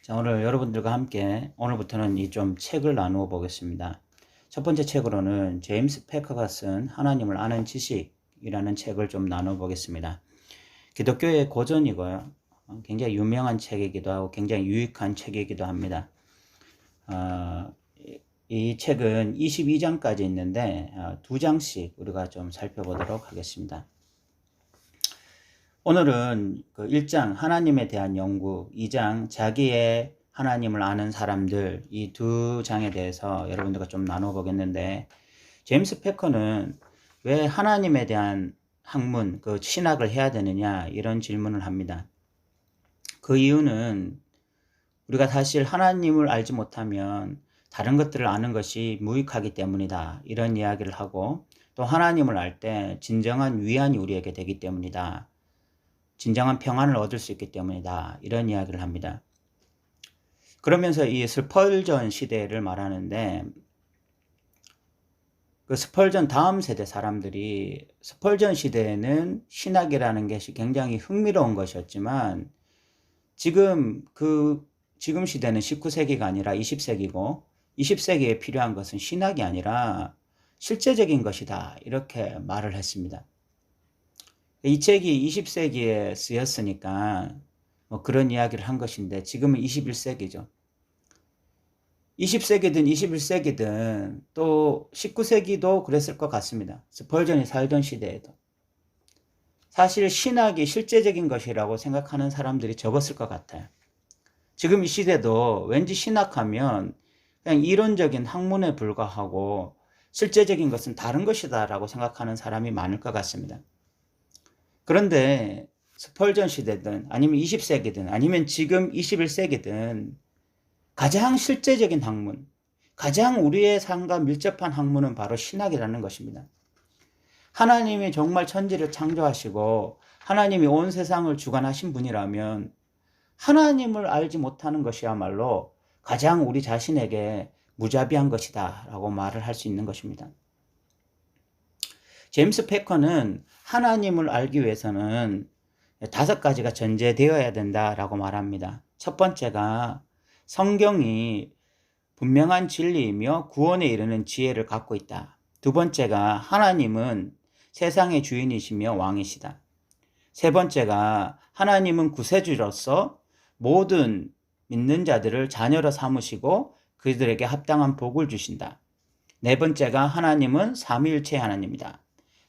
자, 오늘 여러분들과 함께 오늘부터는 이 좀 책을 나누어 보겠습니다. 첫 번째 책으로는 제임스 패커가 쓴 하나님을 아는 지식이라는 책을 좀 나누어 보겠습니다. 기독교의 고전이고요. 굉장히 유명한 책이기도 하고 굉장히 유익한 책이기도 합니다. 이 책은 22장까지 있는데 2장씩 우리가 좀 살펴보도록 하겠습니다. 오늘은 그 1장 하나님에 대한 연구, 2장 자기의 하나님을 아는 사람들, 이 두 장에 대해서 여러분들과 좀 나눠보겠는데, 제임스 패커는 왜 하나님에 대한 학문, 그 신학을 해야 되느냐 이런 질문을 합니다. 그 이유는 우리가 사실 하나님을 알지 못하면 다른 것들을 아는 것이 무익하기 때문이다, 이런 이야기를 하고, 또 하나님을 알 때 진정한 위안이 우리에게 되기 때문이다, 진정한 평안을 얻을 수 있기 때문이다, 이런 이야기를 합니다. 그러면서 이 스펄전 시대를 말하는데, 그 스펄전 다음 세대 사람들이 스펄전 시대에는 신학이라는 것이 굉장히 흥미로운 것이었지만, 지금 시대는 19세기가 아니라 20세기고 20세기에 필요한 것은 신학이 아니라 실제적인 것이다, 이렇게 말을 했습니다. 이 책이 20세기에 쓰였으니까 뭐 그런 이야기를 한 것인데, 지금은 21세기죠. 20세기든 21세기든 또 19세기도 그랬을 것 같습니다. 스펄전이 살던 시대에도. 사실 신학이 실제적인 것이라고 생각하는 사람들이 적었을 것 같아요. 지금 이 시대도 왠지 신학하면 그냥 이론적인 학문에 불과하고 실제적인 것은 다른 것이다 라고 생각하는 사람이 많을 것 같습니다. 그런데 스펄전 시대든 아니면 20세기든 아니면 지금 21세기든 가장 실제적인 학문, 가장 우리의 삶과 밀접한 학문은 바로 신학이라는 것입니다. 하나님이 정말 천지를 창조하시고 하나님이 온 세상을 주관하신 분이라면 하나님을 알지 못하는 것이야말로 가장 우리 자신에게 무자비한 것이다 라고 말을 할 수 있는 것입니다. 제임스 패커는 하나님을 알기 위해서는 5가지가 전제되어야 된다라고 말합니다. 첫 번째가 성경이 분명한 진리이며 구원에 이르는 지혜를 갖고 있다. 두 번째가 하나님은 세상의 주인이시며 왕이시다. 세 번째가 하나님은 구세주로서 모든 믿는 자들을 자녀로 삼으시고 그들에게 합당한 복을 주신다. 네 번째가 하나님은 삼위일체 하나님이다.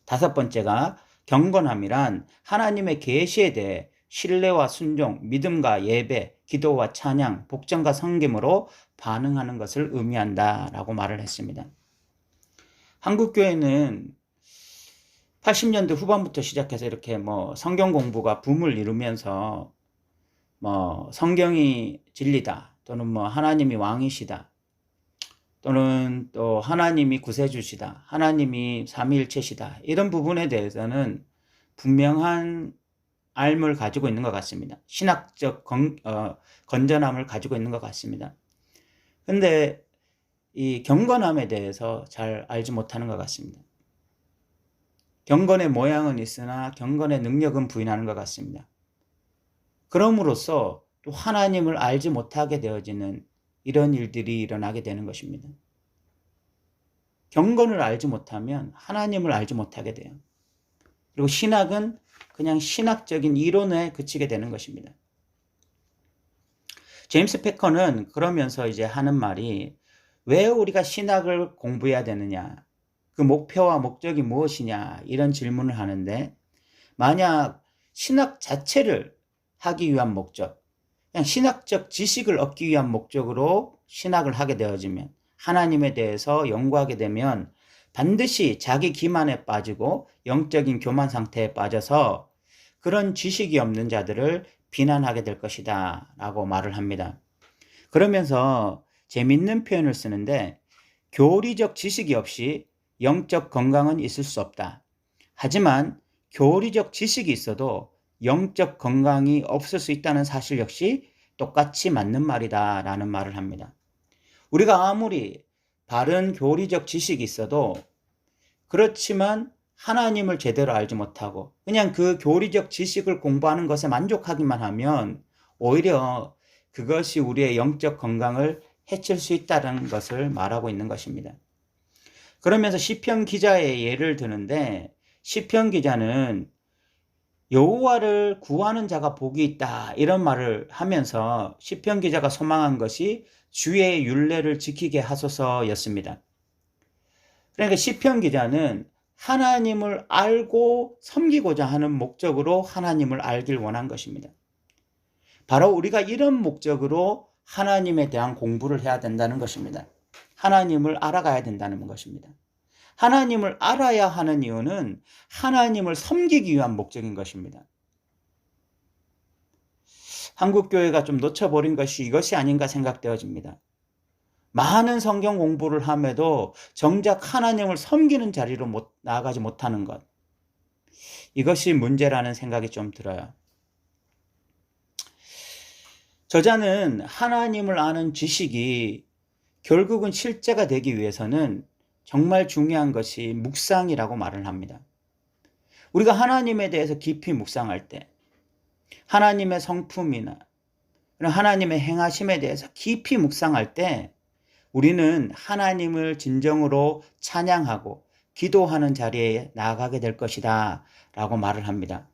다섯 번째가 경건함이란 하나님의 계시에 대해 신뢰와 순종, 믿음과 예배, 기도와 찬양, 복전과 섬김으로 반응하는 것을 의미한다라고 말을 했습니다. 한국교회는 80년대 후반부터 시작해서 이렇게 성경 공부가 붐을 이루면서 성경이 진리다, 또는 하나님이 왕이시다, 또는 또 하나님이 구세주시다, 하나님이 삼위일체시다, 이런 부분에 대해서는 분명한 알을 가지고 있는 것 같습니다. 신학적 건전함을 가지고 있는 것 같습니다. 근데 이 경건함에 대해서 잘 알지 못하는 것 같습니다. 경건의 모양은 있으나 경건의 능력은 부인하는 것 같습니다. 그럼으로써 또 하나님을 알지 못하게 되어지는 이런 일들이 일어나게 되는 것입니다. 경건을 알지 못하면 하나님을 알지 못하게 돼요. 그리고 신학은 그냥 신학적인 이론에 그치게 되는 것입니다. 제임스 패커는 그러면서 이제 하는 말이, 왜 우리가 신학을 공부해야 되느냐, 그 목표와 목적이 무엇이냐, 이런 질문을 하는데, 만약 신학 자체를 하기 위한 목적, 그냥 신학적 지식을 얻기 위한 목적으로 신학을 하게 되어지면, 하나님에 대해서 연구하게 되면 반드시 자기 기만에 빠지고 영적인 교만 상태에 빠져서 그런 지식이 없는 자들을 비난하게 될 것이다 라고 말을 합니다. 그러면서 재밌는 표현을 쓰는데, 교리적 지식이 없이 영적 건강은 있을 수 없다. 하지만 교리적 지식이 있어도 영적 건강이 없을 수 있다는 사실 역시 똑같이 맞는 말이다 라는 말을 합니다. 우리가 아무리 바른 교리적 지식이 있어도 그렇지만 하나님을 제대로 알지 못하고 그냥 그 교리적 지식을 공부하는 것에 만족하기만 하면 오히려 그것이 우리의 영적 건강을 해칠 수 있다는 것을 말하고 있는 것입니다. 그러면서 시편 기자의 예를 드는데, 시편 기자는 여호와를 구하는 자가 복이 있다 이런 말을 하면서 시편 기자가 소망한 것이 주의 율례를 지키게 하소서였습니다. 그러니까 시편 기자는 하나님을 알고 섬기고자 하는 목적으로 하나님을 알길 원한 것입니다. 바로 우리가 이런 목적으로 하나님에 대한 공부를 해야 된다는 것입니다. 하나님을 알아가야 된다는 것입니다. 하나님을 알아야 하는 이유는 하나님을 섬기기 위한 목적인 것입니다. 한국교회가 좀 놓쳐버린 것이 이것이 아닌가 생각되어집니다. 많은 성경 공부를 함에도 정작 하나님을 섬기는 자리로 나아가지 못하는 것. 이것이 문제라는 생각이 좀 들어요. 저자는 하나님을 아는 지식이 결국은 실제가 되기 위해서는 정말 중요한 것이 묵상이라고 말을 합니다. 우리가 하나님에 대해서 깊이 묵상할 때, 하나님의 성품이나 하나님의 행하심에 대해서 깊이 묵상할 때 우리는 하나님을 진정으로 찬양하고 기도하는 자리에 나아가게 될 것이다 라고 말을 합니다.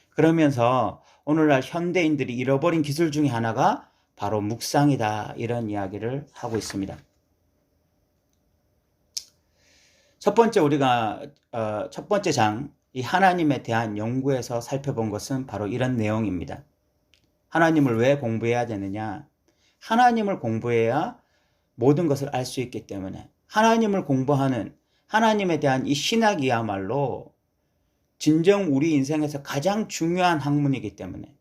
그러면서 오늘날 현대인들이 잃어버린 기술 중에 하나가 바로 묵상이다 이런 이야기를 하고 있습니다. 첫 번째 장, 이 하나님에 대한 연구에서 살펴본 것은 바로 이런 내용입니다. 하나님을 왜 공부해야 되느냐? 하나님을 공부해야 모든 것을 알 수 있기 때문에, 하나님을 공부하는 하나님에 대한 이 신학이야말로 진정 우리 인생에서 가장 중요한 학문이기 때문에,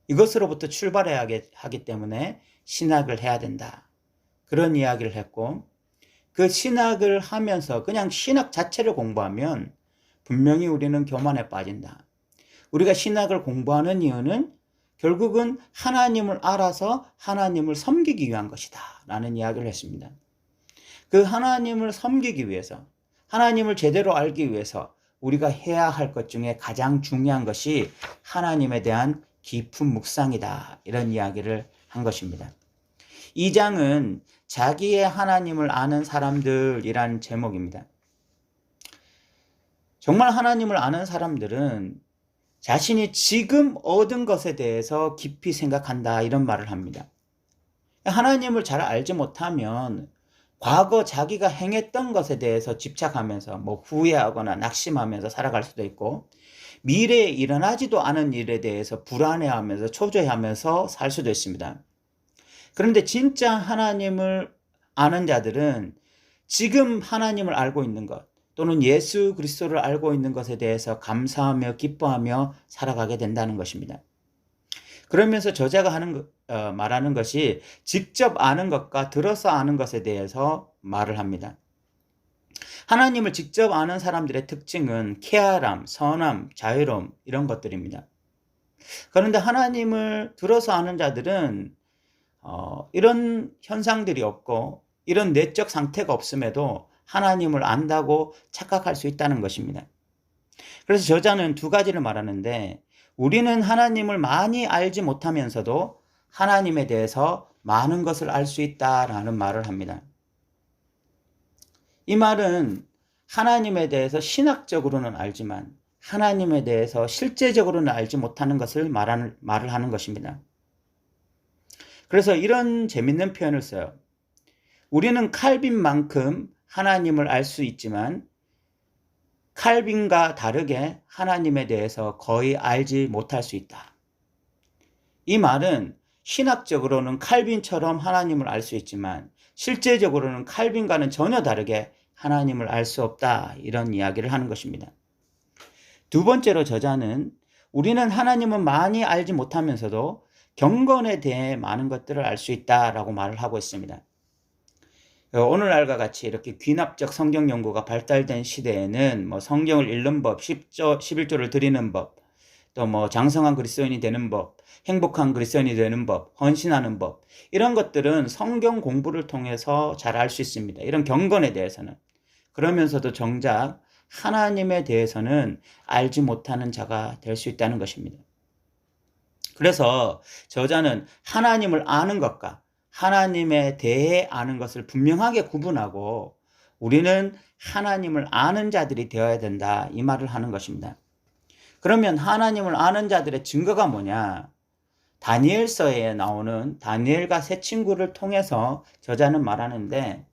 이것으로부터 출발해야 하기 때문에 신학을 해야 된다. 그런 이야기를 했고, 그 신학을 하면서 그냥 신학 자체를 공부하면 분명히 우리는 교만에 빠진다. 우리가 신학을 공부하는 이유는 결국은 하나님을 알아서 하나님을 섬기기 위한 것이다 라는 이야기를 했습니다. 그 하나님을 섬기기 위해서, 하나님을 제대로 알기 위해서 우리가 해야 할 것 중에 가장 중요한 것이 하나님에 대한 깊은 묵상이다 이런 이야기를 한 것입니다. 이 장은 자기의 하나님을 아는 사람들이란 제목입니다. 정말 하나님을 아는 사람들은 자신이 지금 얻은 것에 대해서 깊이 생각한다 이런 말을 합니다. 하나님을 잘 알지 못하면 과거 자기가 행했던 것에 대해서 집착하면서 후회하거나 낙심하면서 살아갈 수도 있고, 미래에 일어나지도 않은 일에 대해서 불안해하면서 초조해하면서 살 수도 있습니다. 그런데 진짜 하나님을 아는 자들은 지금 하나님을 알고 있는 것, 또는 예수 그리스도를 알고 있는 것에 대해서 감사하며 기뻐하며 살아가게 된다는 것입니다. 그러면서 저자가 말하는 것이 직접 아는 것과 들어서 아는 것에 대해서 말을 합니다. 하나님을 직접 아는 사람들의 특징은 쾌활함, 선함, 자유로움 이런 것들입니다. 그런데 하나님을 들어서 아는 자들은 이런 현상들이 없고 이런 내적 상태가 없음에도 하나님을 안다고 착각할 수 있다는 것입니다. 그래서 저자는 두 가지를 말하는데, 우리는 하나님을 많이 알지 못하면서도 하나님에 대해서 많은 것을 알 수 있다라는 말을 합니다. 이 말은 하나님에 대해서 신학적으로는 알지만 하나님에 대해서 실제적으로는 알지 못하는 것을 말을 하는 것입니다. 그래서 이런 재밌는 표현을 써요. 우리는 칼빈만큼 하나님을 알 수 있지만 칼빈과 다르게 하나님에 대해서 거의 알지 못할 수 있다. 이 말은 신학적으로는 칼빈처럼 하나님을 알 수 있지만 실제적으로는 칼빈과는 전혀 다르게 하나님을 알 수 없다 이런 이야기를 하는 것입니다. 두 번째로 저자는 우리는 하나님은 많이 알지 못하면서도 경건에 대해 많은 것들을 알 수 있다라고 말을 하고 있습니다. 오늘날과 같이 이렇게 귀납적 성경 연구가 발달된 시대에는 성경을 읽는 법, 11조를 드리는 법, 또 장성한 그리스도인이 되는 법, 행복한 그리스도인이 되는 법, 헌신하는 법, 이런 것들은 성경 공부를 통해서 잘 알 수 있습니다. 이런 경건에 대해서는. 그러면서도 정작 하나님에 대해서는 알지 못하는 자가 될 수 있다는 것입니다. 그래서 저자는 하나님을 아는 것과 하나님에 대해 아는 것을 분명하게 구분하고 우리는 하나님을 아는 자들이 되어야 된다, 이 말을 하는 것입니다. 그러면 하나님을 아는 자들의 증거가 뭐냐? 다니엘서에 나오는 다니엘과 세 친구를 통해서 저자는 말하는데,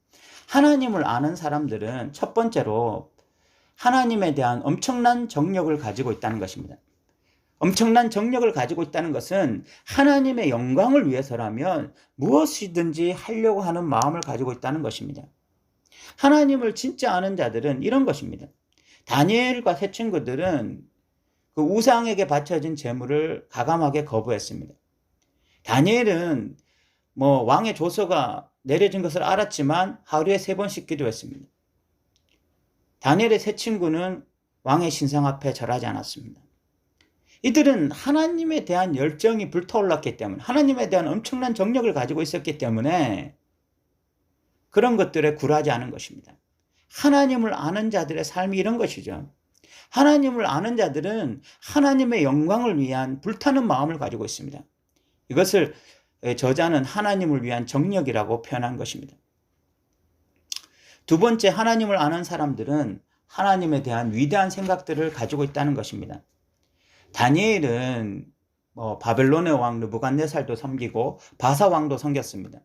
하나님을 아는 사람들은 첫 번째로 하나님에 대한 엄청난 정력을 가지고 있다는 것입니다. 엄청난 정력을 가지고 있다는 것은 하나님의 영광을 위해서라면 무엇이든지 하려고 하는 마음을 가지고 있다는 것입니다. 하나님을 진짜 아는 자들은 이런 것입니다. 다니엘과 세 친구들은 그 우상에게 바쳐진 제물을 가감하게 거부했습니다. 다니엘은 왕의 조서가 내려진 것을 알았지만 하루에 3번씩 기도했습니다. 다니엘의 세 친구는 왕의 신상 앞에 절하지 않았습니다. 이들은 하나님에 대한 열정이 불타올랐기 때문에, 하나님에 대한 엄청난 정력을 가지고 있었기 때문에 그런 것들에 굴하지 않은 것입니다. 하나님을 아는 자들의 삶이 이런 것이죠. 하나님을 아는 자들은 하나님의 영광을 위한 불타는 마음을 가지고 있습니다. 이것을 저자는 하나님을 위한 정력이라고 표현한 것입니다. 두 번째, 하나님을 아는 사람들은 하나님에 대한 위대한 생각들을 가지고 있다는 것입니다. 다니엘은 바벨론의 왕 느부갓네살도 섬기고 바사 왕도 섬겼습니다.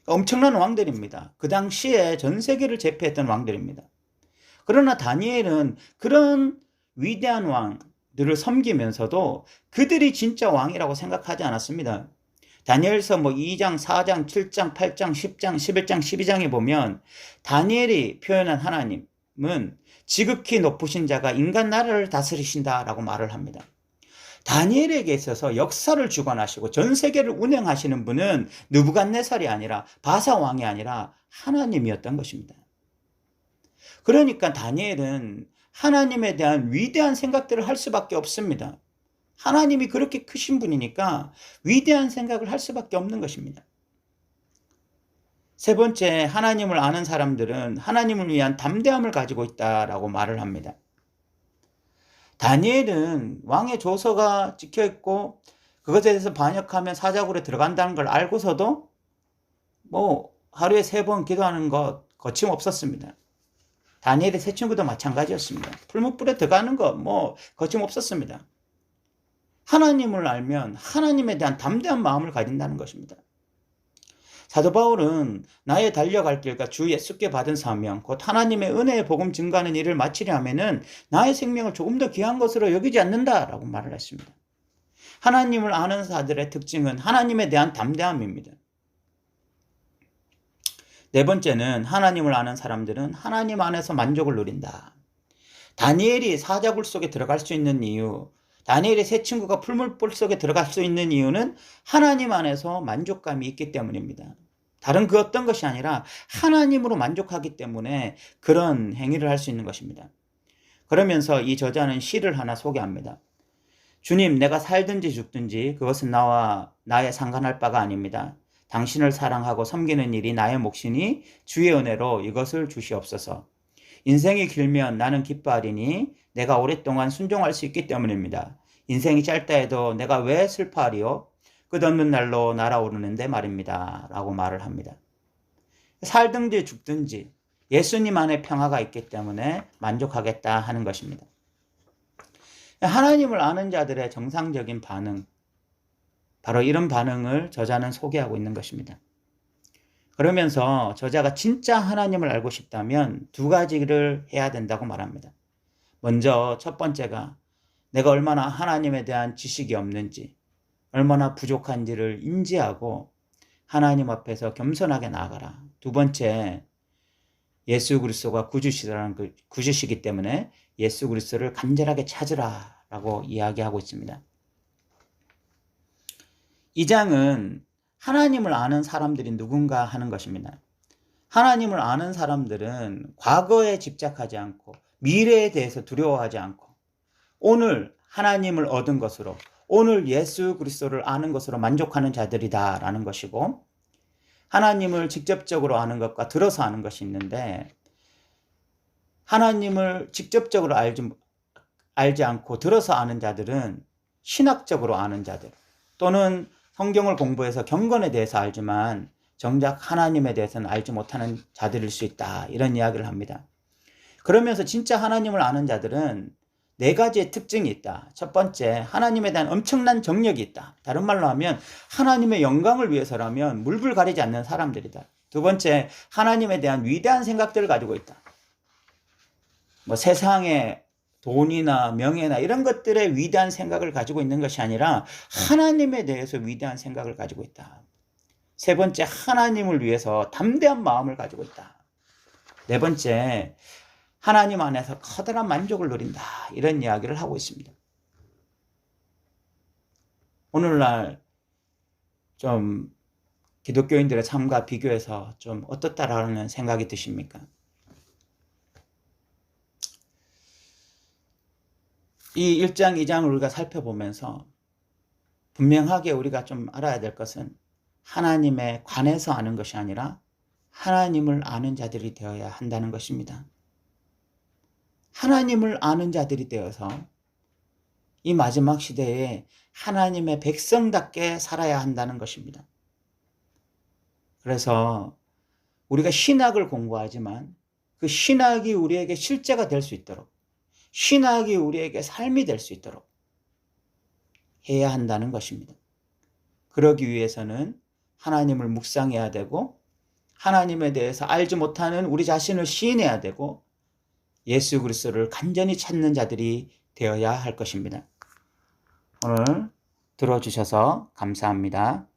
엄청난 왕들입니다. 그 당시에 전 세계를 제패했던 왕들입니다. 그러나 다니엘은 그런 위대한 왕들을 섬기면서도 그들이 진짜 왕이라고 생각하지 않았습니다. 다니엘서 2장, 4장, 7장, 8장, 10장, 11장, 12장에 보면 다니엘이 표현한 하나님은 지극히 높으신 자가 인간 나라를 다스리신다라고 말을 합니다. 다니엘에게 있어서 역사를 주관하시고 전 세계를 운행하시는 분은 느부갓네살이 아니라 바사 왕이 아니라 하나님이었던 것입니다. 그러니까 다니엘은 하나님에 대한 위대한 생각들을 할 수밖에 없습니다. 하나님이 그렇게 크신 분이니까 위대한 생각을 할 수밖에 없는 것입니다. 세 번째, 하나님을 아는 사람들은 하나님을 위한 담대함을 가지고 있다라고 말을 합니다. 다니엘은 왕의 조서가 찍혀있고 그것에 대해서 반역하면 사자굴에 들어간다는 걸 알고서도 하루에 3번 기도하는 것 거침없었습니다. 다니엘의 세 친구도 마찬가지였습니다. 풀무불에 들어가는 것 거침없었습니다. 하나님을 알면 하나님에 대한 담대한 마음을 가진다는 것입니다. 사도 바울은 나의 달려갈 길과 주 예수께 받은 사명, 곧 하나님의 은혜의 복음 증가하는 일을 마치려 하면은 나의 생명을 조금 더 귀한 것으로 여기지 않는다라고 말을 했습니다. 하나님을 아는 자들의 특징은 하나님에 대한 담대함입니다. 네 번째는 하나님을 아는 사람들은 하나님 안에서 만족을 누린다. 다니엘이 사자굴 속에 들어갈 수 있는 이유, 다니엘의 세 친구가 풀물불 속에 들어갈 수 있는 이유는 하나님 안에서 만족감이 있기 때문입니다. 다른 그 어떤 것이 아니라 하나님으로 만족하기 때문에 그런 행위를 할 수 있는 것입니다. 그러면서 이 저자는 시를 하나 소개합니다. 주님, 내가 살든지 죽든지 그것은 나와 나의 상관할 바가 아닙니다. 당신을 사랑하고 섬기는 일이 나의 몫이니 주의 은혜로 이것을 주시옵소서. 인생이 길면 나는 기뻐하리니 내가 오랫동안 순종할 수 있기 때문입니다. 인생이 짧다 해도 내가 왜 슬퍼하리요? 끝없는 날로 날아오르는데 말입니다. 라고 말을 합니다. 살든지 죽든지 예수님 안에 평화가 있기 때문에 만족하겠다 하는 것입니다. 하나님을 아는 자들의 정상적인 반응, 바로 이런 반응을 저자는 소개하고 있는 것입니다. 그러면서 저자가 진짜 하나님을 알고 싶다면 2가지를 해야 된다고 말합니다. 먼저 첫 번째가 내가 얼마나 하나님에 대한 지식이 없는지, 얼마나 부족한지를 인지하고 하나님 앞에서 겸손하게 나아가라. 두 번째, 예수 그리스도가 구주시기 때문에 예수 그리스도를 간절하게 찾으라 라고 이야기하고 있습니다. 이 장은 하나님을 아는 사람들이 누군가 하는 것입니다. 하나님을 아는 사람들은 과거에 집착하지 않고 미래에 대해서 두려워하지 않고 오늘 하나님을 얻은 것으로, 오늘 예수 그리스도를 아는 것으로 만족하는 자들이다라는 것이고, 하나님을 직접적으로 아는 것과 들어서 아는 것이 있는데, 하나님을 직접적으로 알지 않고 들어서 아는 자들은 신학적으로 아는 자들, 또는 성경을 공부해서 경건에 대해서 알지만 정작 하나님에 대해서는 알지 못하는 자들일 수 있다, 이런 이야기를 합니다. 그러면서 진짜 하나님을 아는 자들은 네 가지의 특징이 있다. 첫 번째, 하나님에 대한 엄청난 정력이 있다. 다른 말로 하면 하나님의 영광을 위해서라면 물불 가리지 않는 사람들이다. 두 번째, 하나님에 대한 위대한 생각들을 가지고 있다. 뭐 세상의 돈이나 명예나 이런 것들의 위대한 생각을 가지고 있는 것이 아니라 하나님에 대해서 위대한 생각을 가지고 있다. 세 번째, 하나님을 위해서 담대한 마음을 가지고 있다. 네 번째, 하나님 안에서 커다란 만족을 누린다, 이런 이야기를 하고 있습니다. 오늘날 좀 기독교인들의 삶과 비교해서 좀 어떻다라는 생각이 드십니까? 이 1장, 2장을 우리가 살펴보면서 분명하게 우리가 좀 알아야 될 것은 하나님에 관해서 아는 것이 아니라 하나님을 아는 자들이 되어야 한다는 것입니다. 하나님을 아는 자들이 되어서 이 마지막 시대에 하나님의 백성답게 살아야 한다는 것입니다. 그래서 우리가 신학을 공부하지만 그 신학이 우리에게 실제가 될 수 있도록, 신학이 우리에게 삶이 될 수 있도록 해야 한다는 것입니다. 그러기 위해서는 하나님을 묵상해야 되고, 하나님에 대해서 알지 못하는 우리 자신을 시인해야 되고, 예수 그리스도를 간절히 찾는 자들이 되어야 할 것입니다. 오늘 들어주셔서 감사합니다.